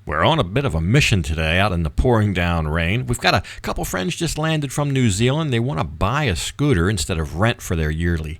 We're on a bit of a mission today out in the pouring down rain. We've got a couple friends just landed from New Zealand. They want to buy a scooter instead of rent for their yearly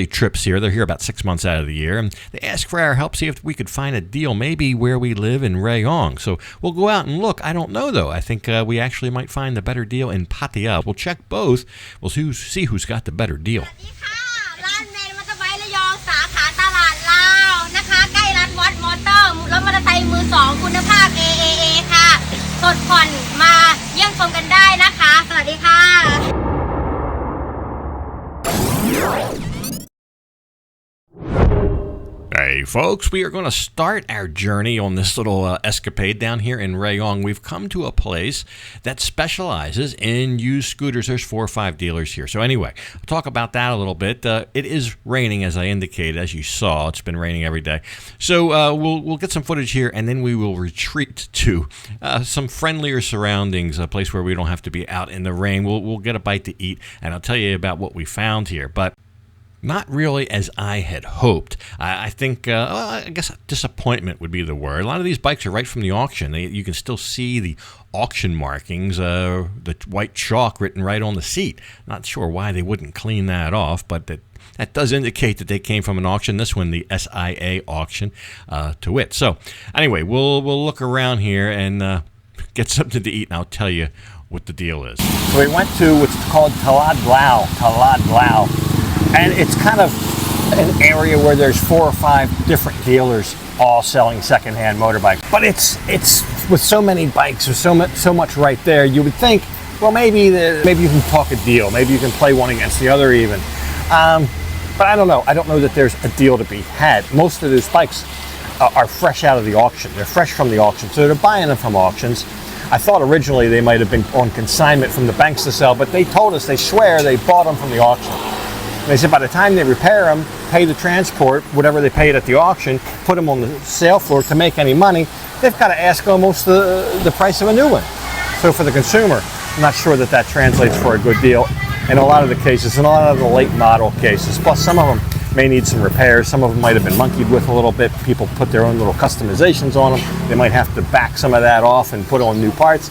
trips here. They're here about 6 months out of the year, and they ask for our help, see if we could find a deal, maybe where we live in Rayong. So we'll go out and look. I don't know, though. I think we actually might find the better deal in Pattaya. We'll check both. We'll see who's got the better deal. ร้านเมนมอเตอร์ไบค์ระยองสาขาตลาดลาวนะคะใกล้ร้านวัดมอเตอร์รถมอเตอร์ไซค์มือสองคุณภาพ AAA ค่ะสดผ่อนมาเยี่ยมชมกันได้นะคะสวัสดีค่ะ Hey folks, we are going to start our journey on this little escapade down here in Rayong. We've come to a place that specializes in used scooters. There's 4 or 5 dealers here. So anyway, I'll talk about that a little bit. It is raining, as I indicated, as you saw. It's been raining every day. So we'll get some footage here, and then we will retreat to some friendlier surroundings, a place where we don't have to be out in the rain. We'll get a bite to eat, and I'll tell you about what we found here. But not really as I had hoped. I think, I guess disappointment would be the word. A lot of these bikes are right from the auction. You can still see the auction markings, the white chalk written right on the seat. Not sure why they wouldn't clean that off, but that does indicate that they came from an auction. This one, the SIA auction, to wit. So anyway, we'll look around here and get something to eat, and I'll tell you what the deal is. So we went to what's called Talad Lao. And it's kind of an area where there's 4 or 5 different dealers all selling secondhand motorbikes. But it's with so many bikes, there's so much right there. You would think, well, maybe you can talk a deal. Maybe you can play one against the other even. But I don't know. I don't know that there's a deal to be had. Most of those bikes are fresh out of the auction. They're fresh from the auction, so they're buying them from auctions. I thought originally they might have been on consignment from the banks to sell, but they told us, they swear they bought them from the auction. They said by the time they repair them, pay the transport, whatever they paid at the auction, put them on the sale floor to make any money, they've got to ask almost the price of a new one. So for the consumer, I'm not sure that translates for a good deal in a lot of the cases, in a lot of the late model cases. Plus some of them may need some repairs. Some of them might have been monkeyed with a little bit. People put their own little customizations on them. They might have to back some of that off and put on new parts.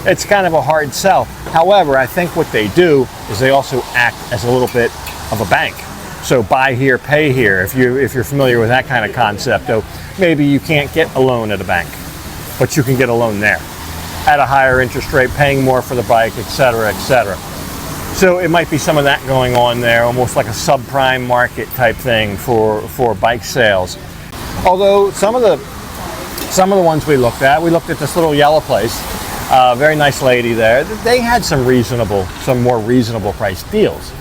It's kind of a hard sell. However, I think what they do is they also act as a little bit of a bank. So buy here, pay here. If you're familiar with that kind of concept, though, maybe you can't get a loan at a bank, but you can get a loan there at a higher interest rate, paying more for the bike, etc., etc. So it might be some of that going on there, almost like a subprime market type thing for bike sales. Although some of the ones we looked at this little yellow place. Very nice lady there. They had some more reasonable price deals.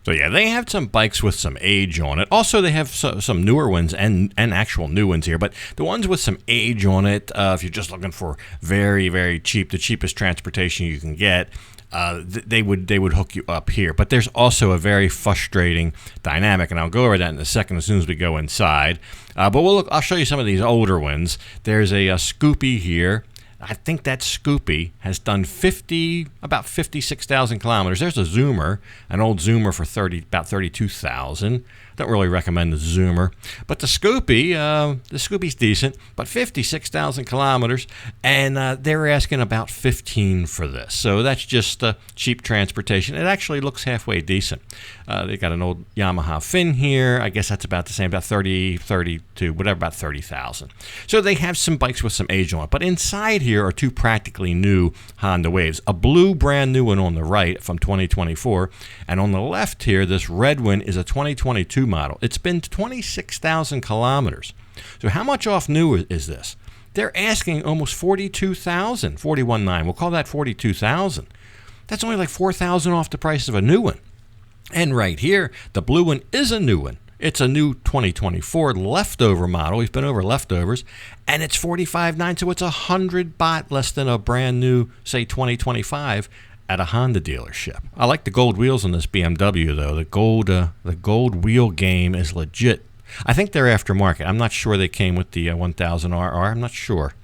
So yeah, they have some bikes with some age on it. Also, they have some newer ones and actual new ones here. But the ones with some age on it, if you're just looking for very, very cheap, the cheapest transportation you can get, they would hook you up here. But there's also a very frustrating dynamic, and I'll go over that in a second as soon as we go inside. But I'll show you some of these older ones. There's a Scoopy here. I think that Scoopy has done about 56,000 kilometers. There's a Zoomer, an old Zoomer for about 32,000. Don't really recommend the Zoomer, but the Scoopy's decent, but 56,000 kilometers, and they're asking about 15 for this. So that's just cheap transportation. It actually looks halfway decent. They got an old Yamaha Fin here. I guess that's about the same, about 30, 32, whatever, about 30,000. So they have some bikes with some age on it. But inside here are 2 practically new Honda Waves. A blue brand new one on the right from 2024, and on the left here, this red one is a 2022 model. It's been 26,000 kilometers. So how much off new is this? They're asking almost 42,000, 41,900. We'll call that 42,000. That's only like 4,000 off the price of a new one. And right here, the blue one is a new one. It's a new 2024 leftover model. We've been over leftovers, and it's 45,900, so it's 100 baht less than a brand new, say, 2025 at a Honda dealership. I like the gold wheels on this BMW, though. The gold wheel game is legit. I think they're aftermarket. I'm not sure they came with the 1000RR. I'm not sure.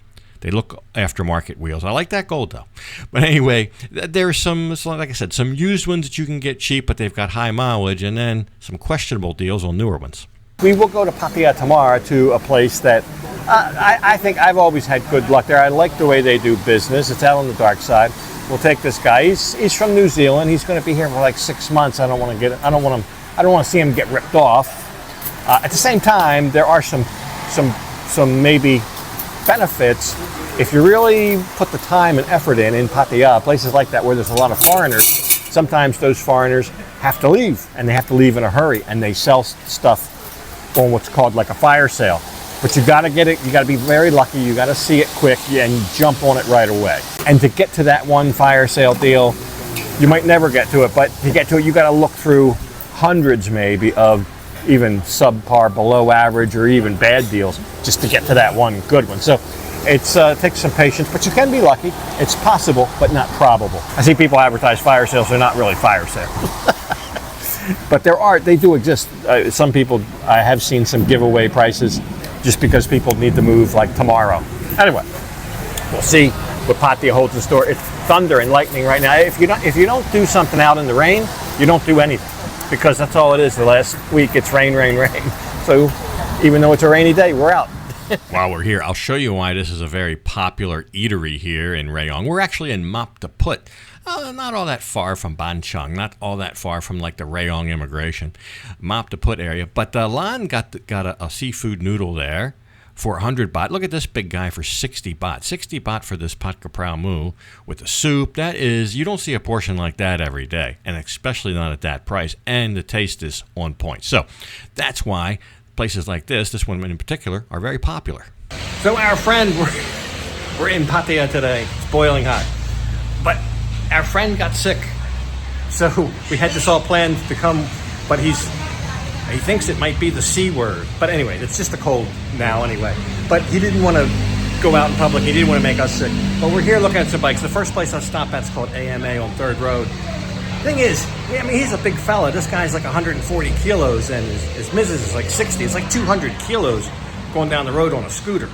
They look aftermarket wheels. I like that gold, though. But anyway, there's some, like I said, some used ones that you can get cheap, but they've got high mileage, and then some questionable deals on newer ones. We will go to Pattaya tomorrow to a place that I think I've always had good luck there. I like the way they do business. It's out on the dark side. We'll take this guy. He's from New Zealand. He's going to be here for like 6 months. I don't want to see him get ripped off. At the same time, there are some maybe benefits if you really put the time and effort in Pattaya, places like that where there's a lot of foreigners. Sometimes those foreigners have to leave, and they have to leave in a hurry, and they sell stuff on what's called like a fire sale. But you got to get it. You got to be very lucky. You got to see it quick and jump on it right away. And to get to that one fire sale deal, you might never get to it. But to get to it, you got to look through hundreds maybe of even subpar, below average, or even bad deals just to get to that one good one. So it takes some patience, but you can be lucky. It's possible, but not probable. I see people advertise fire sales. They're not really fire sales. But they do exist. Some people, I have seen some giveaway prices just because people need to move like tomorrow. Anyway, we'll see what Pattaya holds in store. It's thunder and lightning right now. If you don't do something out in the rain, you don't do anything, because that's all it is. The last week it's rain, rain, rain. So even though it's a rainy day, we're out. While we're here, I'll show you why this is a very popular eatery here in Rayong. We're actually in Map to Put. Not all that far from Ban Chang, not all that far from like the Rayong immigration, Map to Put area. But Lan got a seafood noodle there for 100 baht. Look at this big guy for 60 baht. 60 baht for this pat kaprao mu with the soup. That is, you don't see a portion like that every day, and especially not at that price. And the taste is on point. So that's why places like this one in particular, are very popular. So our friend, we're in Pattaya today. It's boiling hot. But our friend got sick. So we had this all planned to come, but he thinks it might be the C word. But anyway, it's just a cold now anyway. But he didn't want to go out in public. He didn't want to make us sick. But we're here looking at some bikes. The first place I'll stop at is called AMA on 3rd Road. Thing is, I mean, he's a big fella. This guy's like 140 kilos, and his missus is like 60. It's like 200 kilos going down the road on a scooter.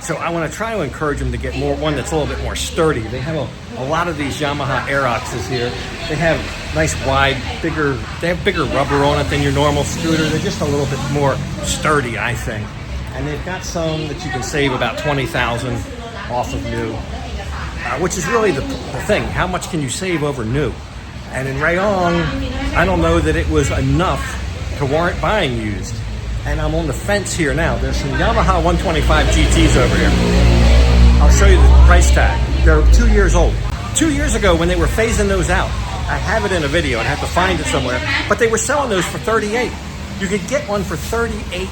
So I want to try to encourage him to get one that's a little bit more sturdy. They have a lot of these Yamaha Aeroxes here. They have nice wide, they have bigger rubber on it than your normal scooter. They're just a little bit more sturdy, I think. And they've got some that you can save about 20,000 off of new, which is really the thing. How much can you save over new? And in Rayong, I don't know that it was enough to warrant buying used. And I'm on the fence here now. There's some Yamaha 125 GTs over here. I'll show you the price tag. They're 2 years old. 2 years ago when they were phasing those out, I have it in a video and I have to find it somewhere, but they were selling those for 38. You could get one for 38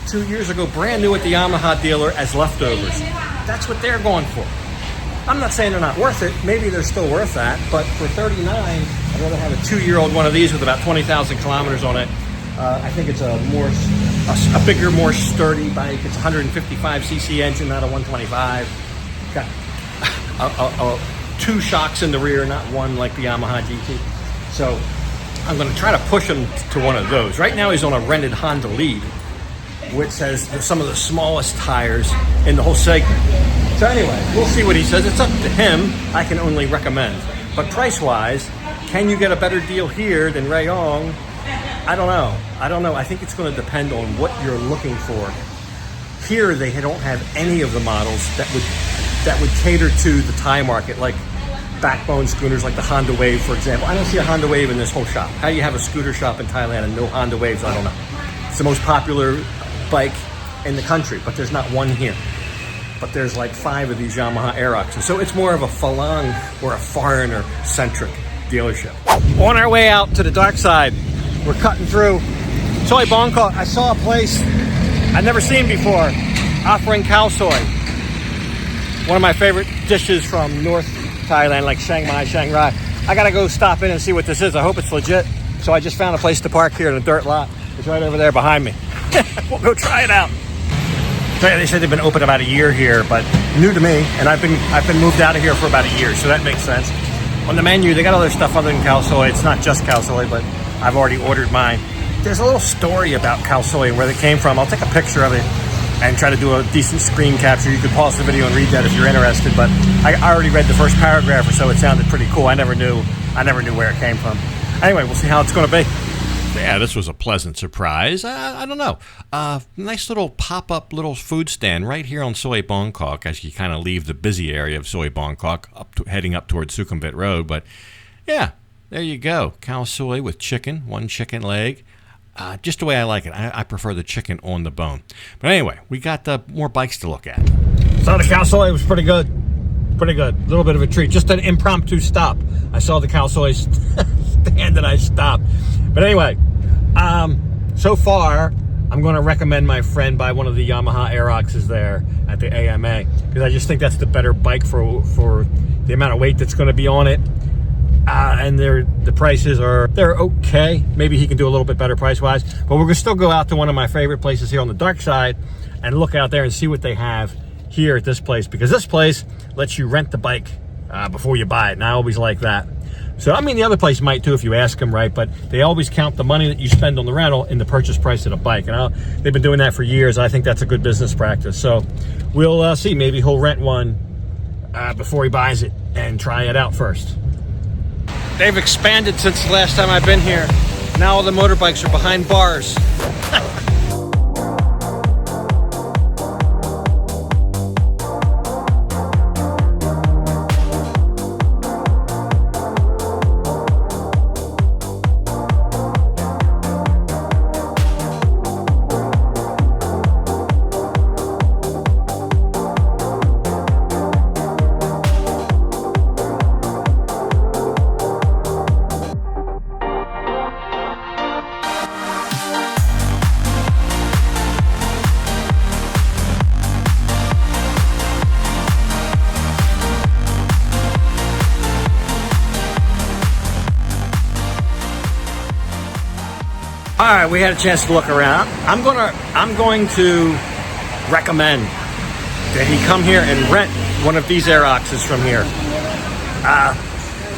2 years ago, brand new at the Yamaha dealer as leftovers. That's what they're going for. I'm not saying they're not worth it. Maybe they're still worth that, but for 39, I'd rather have a 2-year-old one of these with about 20,000 kilometers on it. I think it's a bigger, more sturdy bike. It's a 155cc engine, not a 125. Got 2 shocks in the rear, not one like the Yamaha GT. So I'm going to try to push him to one of those. Right now he's on a rented Honda Lead, which has some of the smallest tires in the whole segment. So anyway, we'll see what he says. It's up to him. I can only recommend. But price-wise, can you get a better deal here than Rayong? I don't know. I think it's going to depend on what you're looking for. Here, they don't have any of the models that would cater to the Thai market, like backbone scooters like the Honda Wave, for example. I don't see a Honda Wave in this whole shop. How do you have a scooter shop in Thailand and no Honda Waves? I don't know. It's the most popular bike in the country, but there's not one here. But there's like 5 of these Yamaha Aeroxes. So it's more of a Falang or a foreigner-centric dealership. On our way out to the dark side, we're cutting through Soi Bangkok. I saw a place I'd never seen before, offering Khao Soi. One of my favorite dishes from North Thailand, like Chiang Mai, Chiang Rai. I gotta go stop in and see what this is. I hope it's legit. So I just found a place to park here in a dirt lot. It's right over there behind me. We'll go try it out. So yeah, they said they've been open about a year here, but new to me, and I've been moved out of here for about a year, so that makes sense. On the menu, they got other stuff other than Khao Soi. It's not just Khao Soi, but I've already ordered mine. There's a little story about Khao Soi and where they came from. I'll take a picture of it and try to do a decent screen capture. You could pause the video and read that if you're interested, but I already read the first paragraph or so. It sounded pretty cool. I never knew where it came from. Anyway, we'll see how it's going to be. Yeah, this was a pleasant surprise. I don't know. Nice little pop-up little food stand right here on Soi Bangkok as you kind of leave the busy area of Soi Bangkok, heading up towards Sukhumvit Road. But yeah, there you go. Khao Soi with chicken, 1 chicken leg. Just the way I like it. I prefer the chicken on the bone. But anyway, we got more bikes to look at. So the Khao Soi was pretty good. Pretty good. A little bit of a treat. Just an impromptu stop. I saw the Khao Soi stand and I stopped. But anyway, so far, I'm going to recommend my friend buy one of the Yamaha Aeroxes there at the AMA, because I just think that's the better bike for the amount of weight that's going to be on it. And the prices they're okay. Maybe he can do a little bit better price-wise. But we're going to still go out to one of my favorite places here on the dark side and look out there and see what they have here at this place, because this place lets you rent the bike before you buy it, and I always like that. So, I mean, the other place might too if you ask them, right? But they always count the money that you spend on the rental in the purchase price of the bike. And they've been doing that for years. I think that's a good business practice. So we'll see. Maybe he'll rent one before he buys it and try it out first. They've expanded since the last time I've been here. Now all the motorbikes are behind bars. All right, we had a chance to look around. I'm going to recommend that he come here and rent one of these Aeroxes from here.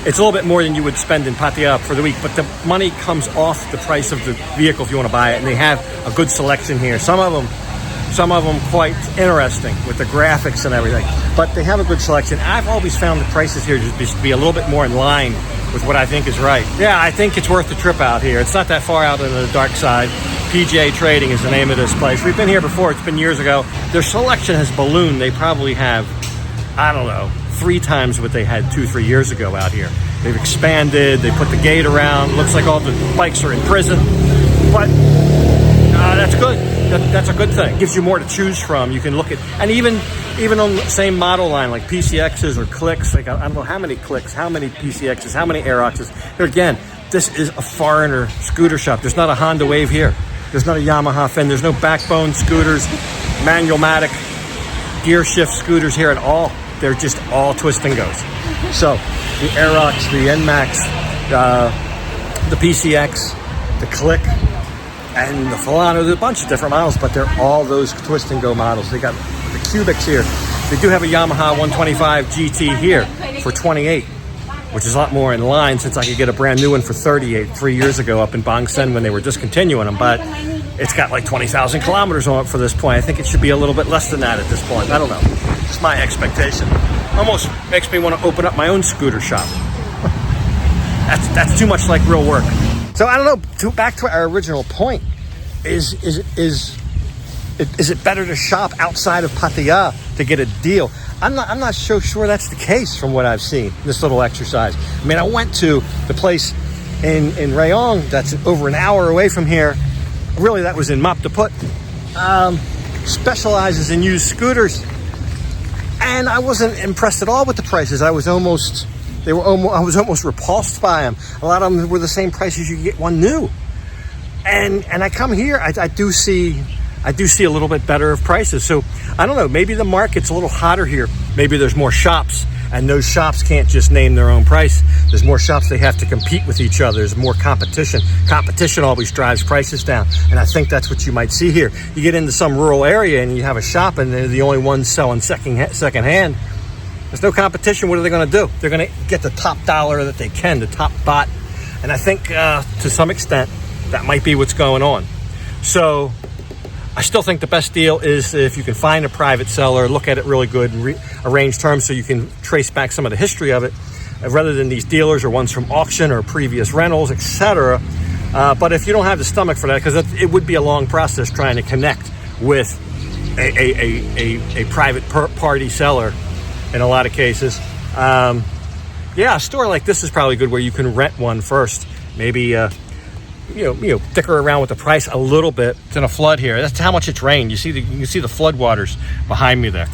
It's a little bit more than you would spend in Pattaya for the week, but the money comes off the price of the vehicle if you want to buy it, and they have a good selection here. Some of them quite interesting with the graphics and everything, but they have a good selection. I've always found the prices here to be a little bit more in line with what I think is right. Yeah, I think it's worth the trip out here. It's not that far out on the dark side. PJ Trading is the name of this place. We've been here before. It's been years ago. Their selection has ballooned. They probably have, I don't know, 3 times what they had 2-3 years ago out here. They've expanded. They put the gate around. Looks like all the bikes are in prison. But that's good. That's a good thing. It gives you more to choose from. You can look at, and even on the same model line, like PCXs or Kickz, like I don't know how many Kickz, how many PCXs, how many Aeroxes. Here again, this is a foreigner scooter shop. There's not a Honda Wave here. There's not a Yamaha Fin. There's no backbone scooters, manual-matic, gear shift scooters here at all. They're just all twist and goes. So the Aerox, the NMAX, the PCX, the Click, and the Filano, there's a bunch of different models, but they're all those twist and go models. They got the Cubics here. They do have a Yamaha 125 GT here for 28, which is a lot more in line since I could get a brand new one for 38 3 years ago up in Bangsen when they were discontinuing them, but it's got like 20,000 kilometers on it for this point. I think it should be a little bit less than that at this point. I don't know. It's my expectation. Almost makes me want to open up my own scooter shop. That's too much like real work. So I don't know, back to our original point, is it better to shop outside of Pattaya to get a deal? I'm not so sure that's the case from what I've seen, this little exercise. I mean, I went to the place in Rayong that's over an hour away from here. Really, that was in Map to Put. Specializes in used scooters. And I wasn't impressed at all with the prices. I was almost repulsed by them. A lot of them were the same price as you get one new. And I come here, I do see a little bit better of prices. So I don't know, maybe the market's a little hotter here. Maybe there's more shops, and those shops can't just name their own price. There's more shops, they have to compete with each other. There's more competition. Competition always drives prices down, and I think that's what you might see here. You get into some rural area and you have a shop and they're the only ones selling secondhand. There's no competition. What are they going to do? They're going to get the top dollar that they can, the top bot. And I think to some extent that might be what's going on. So I still think the best deal is if you can find a private seller, look at it really good, and arrange terms so you can trace back some of the history of it, rather than these dealers or ones from auction or previous rentals, etc. But if you don't have the stomach for that, because it would be a long process trying to connect with a private party seller in a lot of cases. Yeah, a store like this is probably good where you can rent one first. Maybe you know, dicker around with the price a little bit. It's in a flood here. That's how much it's rained. You can see the flood waters behind me there.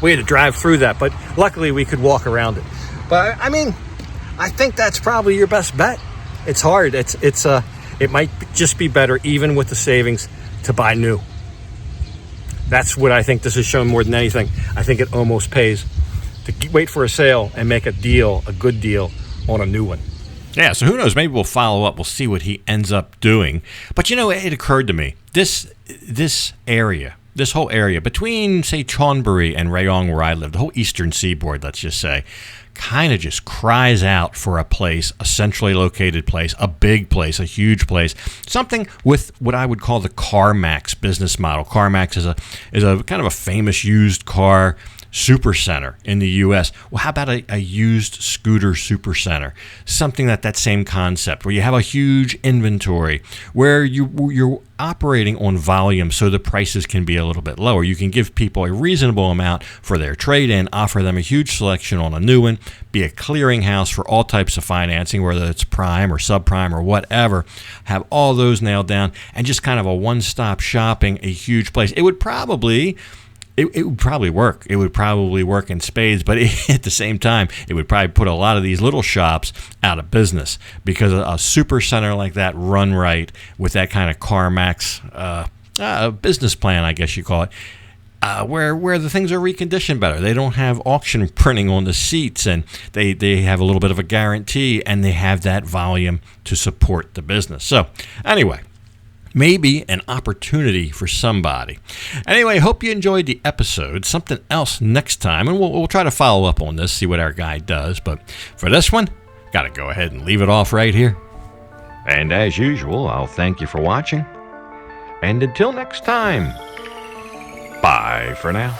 We had to drive through that, but luckily we could walk around it. But I mean, I think that's probably your best bet. It's hard. It might just be better, even with the savings, to buy new. That's what I think this has shown more than anything. I think it almost pays to wait for a sale and make a good deal on a new one. Yeah, so who knows? Maybe we'll follow up. We'll see what he ends up doing. But you know, it occurred to me, this whole area between, say, Chonburi and Rayong, where I live, the whole eastern seaboard, let's just say, kind of just cries out for a place, a centrally located place, a big place, a huge place, something with what I would call the CarMax business model. CarMax is a kind of a famous used car super center in the U.S. Well, how about a used scooter super center? Something that same concept where you have a huge inventory, where you're operating on volume so the prices can be a little bit lower. You can give people a reasonable amount for their trade-in, offer them a huge selection on a new one, be a clearinghouse for all types of financing, whether it's prime or subprime or whatever, have all those nailed down, and just kind of a one-stop shopping, a huge place. It would probably work. It would probably work in spades, but at the same time, it would probably put a lot of these little shops out of business, because a super center like that run right with that kind of CarMax business plan, I guess you call it, where the things are reconditioned better. They don't have auction printing on the seats, and they have a little bit of a guarantee, and they have that volume to support the business. So anyway, maybe an opportunity for somebody. Anyway, hope you enjoyed the episode. Something else next time, and we'll try to follow up on this, see what our guy does. But for this one, got to go ahead and leave it off right here. And as usual, I'll thank you for watching. And until next time, bye for now.